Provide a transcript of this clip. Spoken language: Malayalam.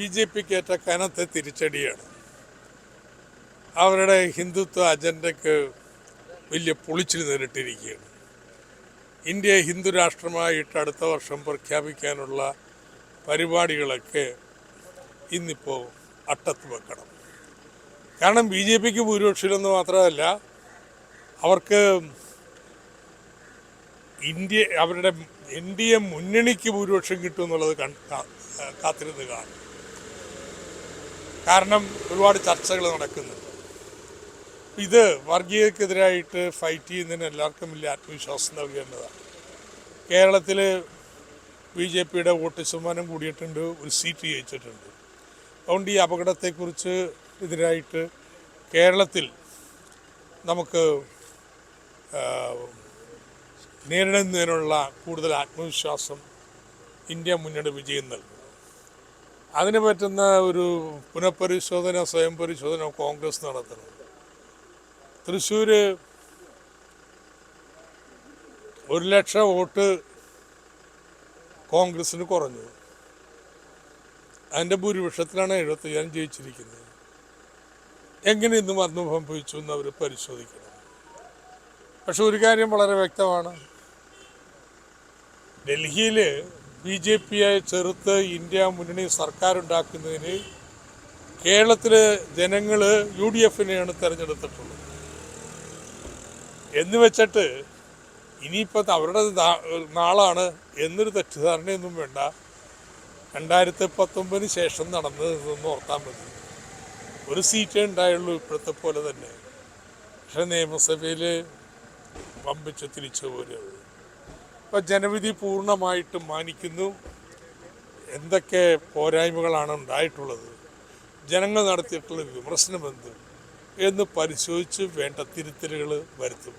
BJPക്ക് ഏറ്റ കനത്ത തിരിച്ചടിയാണ്. അവരുടെ ഹിന്ദുത്വ അജണ്ടയ്ക്ക് വലിയ പൊളിച്ചിൽ നേരിട്ടിരിക്കുകയാണ്. ഇന്ത്യയെ ഹിന്ദു രാഷ്ട്രമായിട്ട് അടുത്ത വർഷം പ്രഖ്യാപിക്കാനുള്ള പരിപാടികളൊക്കെ ഇന്നിപ്പോൾ അട്ടത്ത് വെക്കണം. കാരണം BJPക്ക് ഭൂരിപക്ഷമില്ലെന്ന് മാത്രമല്ല, അവർക്ക് അവരുടെ NDA മുന്നണിക്ക് ഭൂരിപക്ഷം കിട്ടും എന്നുള്ളത് കാത്തിരുന്ന് കാണും. കാരണം ഒരുപാട് ചർച്ചകൾ നടക്കുന്നുണ്ട്. ഇത് വർഗീയതക്കെതിരായിട്ട് ഫൈറ്റ് ചെയ്യുന്നതിന് എല്ലാവർക്കും വലിയ ആത്മവിശ്വാസം നൽകേണ്ടതാണ്. കേരളത്തിൽ BJPയുടെ വോട്ട് ശതമാനം കൂടിയിട്ടുണ്ട്, ഒരു സീറ്റ് ജയിച്ചിട്ടുണ്ട്. അതുകൊണ്ട് ഈ അപകടത്തെക്കുറിച്ച് എതിരായിട്ട് കേരളത്തിൽ നമുക്ക് നേരിടുന്നതിനുള്ള കൂടുതൽ ആത്മവിശ്വാസം ഇന്ത്യ മുന്നണി വിജയം നൽകും. അതിന് പറ്റുന്ന ഒരു പുനഃപരിശോധന, സ്വയം പരിശോധന കോൺഗ്രസ് നടത്തണം. തൃശ്ശൂർ 1,00,000 വോട്ട് കോൺഗ്രസിന് കുറഞ്ഞു. അതിൻ്റെ ഭൂരിപക്ഷത്തിലാണ് 75 ജയിച്ചിരിക്കുന്നത്. എങ്ങനെ ഇന്ന് മരണം സംഭവിച്ചു എന്ന് അവർ പരിശോധിക്കണം. പക്ഷെ ഒരു കാര്യം വളരെ വ്യക്തമാണ്, ഡൽഹിയിൽ BJPയെ ചെറുത്ത് ഇന്ത്യ മുന്നണി സർക്കാർ ഉണ്ടാക്കുന്നതിന് കേരളത്തിലെ ജനങ്ങൾ UDFനെയാണ് തിരഞ്ഞെടുത്തിട്ടുള്ളത്. എന്ന് വെച്ചിട്ട് ഇനിയിപ്പോൾ അവരുടെ നാളാണ് എന്നൊരു തെറ്റിദ്ധാരണയൊന്നും വേണ്ട. 2019 ശേഷം നടന്നതെന്ന് ഓർത്താൽ മതി. ഒരു സീറ്റേ ഉണ്ടായുള്ളൂ ഇപ്പോഴത്തെ പോലെ തന്നെ. പക്ഷേ നിയമസഭയിൽ വമ്പിച്ച് തിരിച്ചു പോരുന്നത്. ഇപ്പം ജനവിധി പൂർണ്ണമായിട്ടും മാനിക്കുന്നു. എന്തൊക്കെ പോരായ്മകളാണ് ഉണ്ടായിട്ടുള്ളത്, ജനങ്ങൾ നടത്തിയിട്ടുള്ള വിമർശനം എന്ന് പരിശോധിച്ച് വേണ്ട തിരുത്തലുകൾ വരുത്തും.